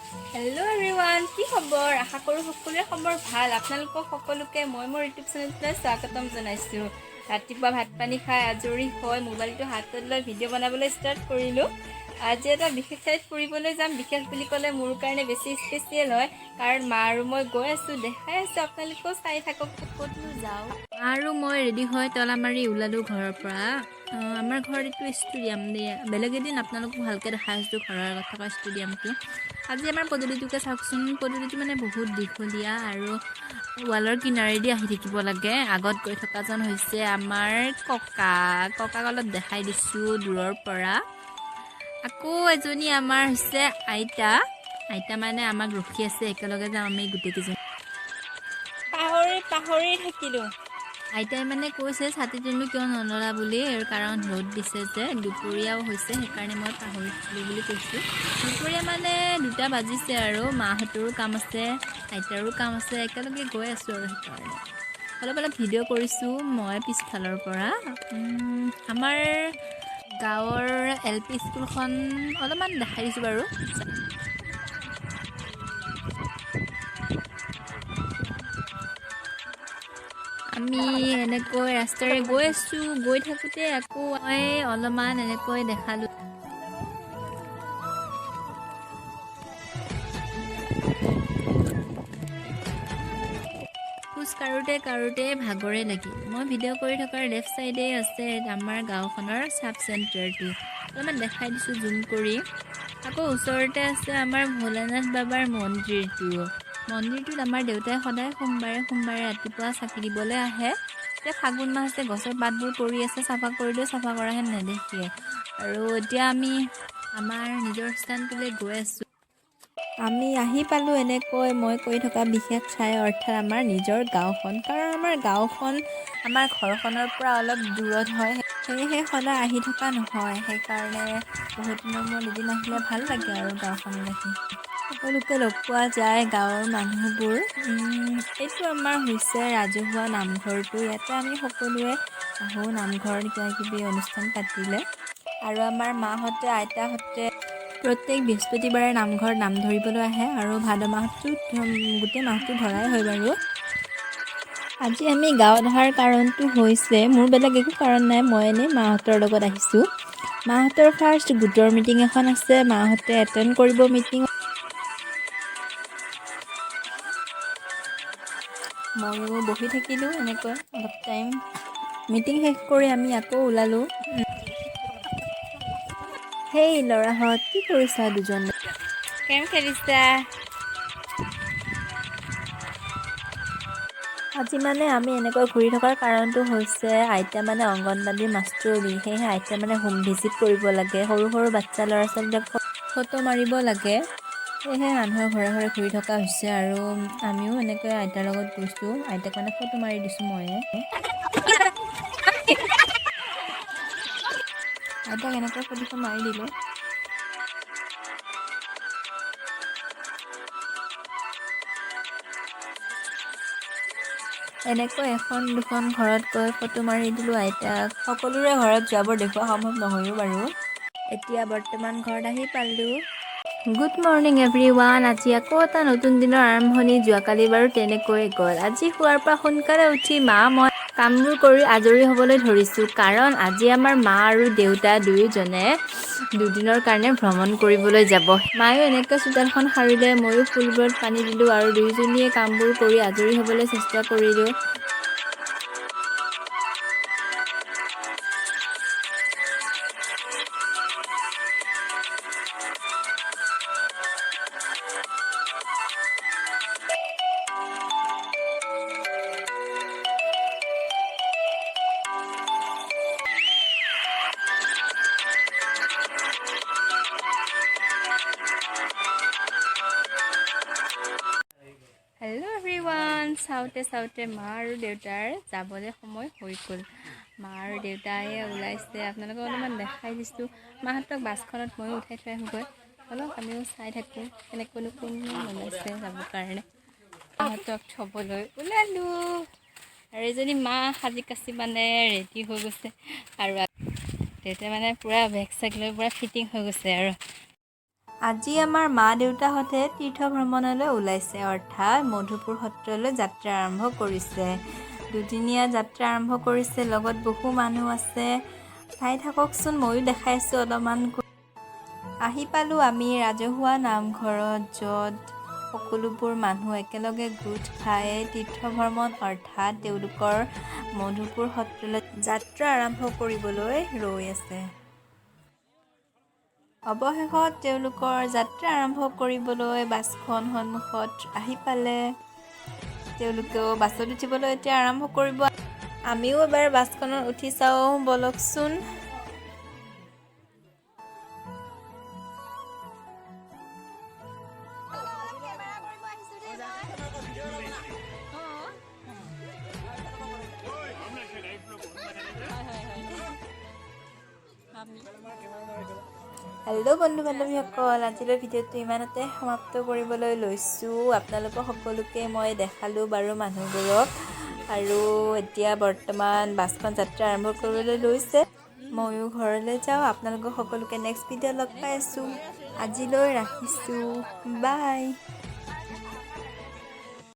Hello' everyone, কি খবৰ? আশা কৰোঁ সকলোৰে খবৰ ভাল। আপোনালোকক সকলোকে মই মোৰ ইউটিউব চেনেলটোলৈ স্বাগতম জনাইছোঁ। ৰাতিপুৱা ভাত পানী খাই আজৰি হৈ মোবাইলটো হাতত লৈ ভিডিঅ' বনাবলৈ ষ্টাৰ্ট কৰিলোঁ। আজি এটা বিশেষ ঠাইত ফুৰিবলৈ যাম। বিশেষ বুলি ক'লে মোৰ কাৰণে বেছি স্পেচিয়েল হয়, কাৰণ মা আৰু মই গৈ আছোঁ, দেখাই আছোঁ, আপোনালোকেও চাই থাকক ক'তনো যাওঁ। মা আৰু মই ৰেডি হৈ তলা মাৰি ওলালোঁ ঘৰৰ পৰা। আমাৰ ঘৰত এইটো ষ্টেডিয়াম দিয়ে, বেলেগ এদিন আপোনালোকক ভালকৈ দেখাই আছোঁ ঘৰৰ আগত থকা ষ্টেডিয়ামটো। আজি আমাৰ পদূলিটোকে চাওকচোন, পদূলিটো মানে বহুত দীঘলীয়া আৰু ৱালৰ কিনাৰেদি আহি থাকিব লাগে। আগত গৈ থকাজন হৈছে আমাৰ ককাক অলপ দেখাই দিছোঁ দূৰৰ পৰা। আকৌ এজনী আমাৰ হৈছে আইতা মানে আমাক ৰখি আছে, একেলগে যাম আমি গোটেইকেইজন। পাহৰি থাকিলোঁ। আইতাই মানে কৈছে ছাতিটোনো কিয় নললা বুলি, কাৰণ ৰ'দ দিছে যে, দুপৰীয়াও হৈছে, সেইকাৰণে মই পাহৰি থাকিলোঁ বুলি কৈছোঁ। দুপৰীয়া মানে 2টা বাজিছে আৰু মাহঁতৰো কাম আছে, আইতাৰো কাম আছে, একেলগে গৈ আছোঁ আৰু সেইকাৰণে অলপ ভিডিঅ' কৰিছোঁ মই পিছফালৰ পৰা। আমাৰ গাঁৱৰ LP স্কুলখন অলপমান দেখাই দিছোঁ বাৰু। আমি এনেকৈ ৰাস্তাৰে গৈ আছোঁ, গৈ থাকোঁতে আকৌ মই অলপমান এনেকৈ দেখালোঁ। খোজ কাঢ়োঁতে ভাগৰে লাগিল। মই ভিডিঅ' কৰি থকাৰ লেফ্ট ছাইডে আছে আমাৰ গাঁওখনৰ চাব চেণ্টাৰটো, অলপমান দেখাই দিছোঁ জুম কৰি। আকৌ ওচৰতে আছে আমাৰ ভোলানাথ বাবাৰ মন্দিৰটোত আমাৰ দেউতাই সদায় সোমবাৰে ৰাতিপুৱা চাকি দিবলৈ আহে। এতিয়া ফাগুণ মাহ আছে, গছৰ পাতবোৰ পৰি আছে, চাফা কৰিলেও চাফা কৰাহেন নেদেখে। আৰু এতিয়া আমি আমাৰ নিজৰ স্থানটোলৈ গৈ আছোঁ। আমি আহি পালোঁ এনেকৈ মই কৈ থকা বিশেষ ঠাই, অৰ্থাৎ আমাৰ নিজৰ গাঁওখন। কাৰণ আমাৰ গাঁওখন আমাৰ ঘৰখনৰ পৰা অলপ দূৰত হয়, সেয়েহে সদায় আহি থকা নহয়। সেইকাৰণে বহুত দিনৰ মূৰত এদিন আহিলে ভাল লাগে আৰু গাঁওখনত আহি। সকলোকে লগ পোৱা যায় গাঁৱৰ মানুহবোৰ। এইটো আমাৰ হৈছে ৰাজহুৱা নামঘৰটো। ইয়াতে আমি সকলোৱে আহোঁ নামঘৰত কিবাকিবি অনুষ্ঠান পাতিলে। আৰু আমাৰ মাহঁতে আইতাহঁতে প্ৰত্যেক বৃহস্পতিবাৰে নামঘৰত নাম ধৰিবলৈ আহে, আৰু ভাদ মাহটোত গোটেই মাহটো ধৰাই হয় বাৰু। আজি আমি গাঁৱত অহাৰ কাৰণটো হৈছে, মোৰ বেলেগ একো কাৰণ নাই, মই এনেই মাহঁতৰ লগত আহিছোঁ। মাহঁতৰ ফাৰ্ষ্ট গোটৰ মিটিং এখন আছে, মাহঁতে এটেণ্ড কৰিব মিটিং। ময়ো বহি থাকিলোঁ এনেকৈ অলপ টাইম। মিটিং শেষ কৰি আমি আকৌ ওলালোঁ। হেই ল'ৰাহঁত, কি কৰিছা দুজনে? কেম খেলিছা? আজি মানে আমি এনেকৈ ঘূৰি থকাৰ কাৰণটো হৈছে, আইতা মানে অংগনবাড়ীৰ মাষ্টৰণী, সেয়েহে আইতা মানে হোম ভিজিট কৰিব লাগে, সৰু বাচ্ছা ল'ৰা ছোৱালীবিলাক ফটো মাৰিব লাগে। সেয়েহে মানুহৰ ঘৰে ঘৰে ঘূৰি থকা হৈছে, আৰু আমিও এনেকৈ আইতাৰ লগত গৈছোঁ। আইতাক মানে ফটো মাৰি দিছোঁ ময়ে। আইতাক এনেকৈ ফটোখন মাৰি দিলোঁ। এনেকৈ এখন দুখন ঘৰত গৈ ফটো মাৰি দিলোঁ আইতাক। সকলোৰে ঘৰত যোৱাবোৰ দেখুওৱা সম্ভৱ নহয়ও বাৰু। এতিয়া বৰ্তমান ঘৰত আহি পালোঁ। Good morning everyone. আজি আকৌ এটা নতুন দিনৰ আৰম্ভণি। যোৱাকালি বাৰু তেনেকৈয়ে গ'ল। আজি শোৱাৰ পৰা সোনকালে উঠি মই কামবোৰ কৰি আজৰি হ'বলৈ ধৰিছোঁ, কাৰণ আজি আমাৰ মা আৰু দেউতা দুয়োজনে দুদিনৰ কাৰণে ভ্ৰমণ কৰিবলৈ যাব। মায়েও এনেকৈ চোতালখন সাৰিলে, ময়ো ফুলবোৰত পানী দিলোঁ, আৰু দুয়োজনীয়ে কামবোৰ কৰি আজৰি হ'বলৈ চেষ্টা কৰিলোঁ। Hello' everyone. চাওঁতে মা আৰু দেউতাৰ যাবলৈ সময় হৈ গ'ল। মা আৰু দেউতাই ওলাইছে, আপোনালোকক অলপমান দেখাই দিছোঁ। মাহঁতক বাছখনত ময়ো উঠাই থৈ আহোঁগৈ। অলপ আমিও চাই থাকোঁ কেনেকৈনো কোননো ওলাইছে যাবৰ কাৰণে। মাহঁতক থ'বলৈ ওলালোঁ, আৰু এজনী মা সাজি কাচি মানে ৰেডি হৈ গৈছে, আৰু দেউতাই মানে পূৰা বেগ চেগ লৈ পূৰা ফিটিং হৈ গৈছে আৰু। আজি আমাৰ মা দেউতাহঁতে তীৰ্থ ভ্ৰমণলৈ ওলাইছে, অৰ্থাৎ মধুপুৰ সত্ৰলৈ যাত্ৰা আৰম্ভ কৰিছে। দুদিনীয়া যাত্ৰা আৰম্ভ কৰিছে, লগত বহু মানুহ আছে। চাই থাককচোন, ময়ো দেখাইছোঁ অলপমান। আহি পালোঁ আমি ৰাজহুৱা নামঘৰত, য'ত সকলোবোৰ মানুহ একেলগে গোট খাই তীৰ্থ ভ্ৰমণ অৰ্থাৎ তেওঁলোকৰ মধুপুৰ সত্ৰলৈ যাত্ৰা আৰম্ভ কৰিবলৈ ৰৈ আছে। অৱশেষত তেওঁলোকৰ যাত্ৰা আৰম্ভ কৰিবলৈ বাছখন সন্মুখত আহি পালে। তেওঁলোকেও বাছত উঠিবলৈ এতিয়া আৰম্ভ কৰিব। আমিও এবাৰ বাছখনত উঠি চাওঁ বলকচোন। হেল্ল' বন্ধু বান্ধৱীসকল, আজিলৈ ভিডিঅ'টো ইমানতে সমাপ্ত কৰিবলৈ লৈছোঁ। আপোনালোকক সকলোকে মই দেখালোঁ বাৰু মানুহবোৰক, আৰু এতিয়া বৰ্তমান বাছখন যাত্ৰা আৰম্ভ কৰিবলৈ লৈছে। ময়ো ঘৰলৈ যাওঁ। আপোনালোকক সকলোকে নেক্সট ভিডিঅ' লগ পাই আছোঁ। আজিলৈ ৰাখিছোঁ, বাই।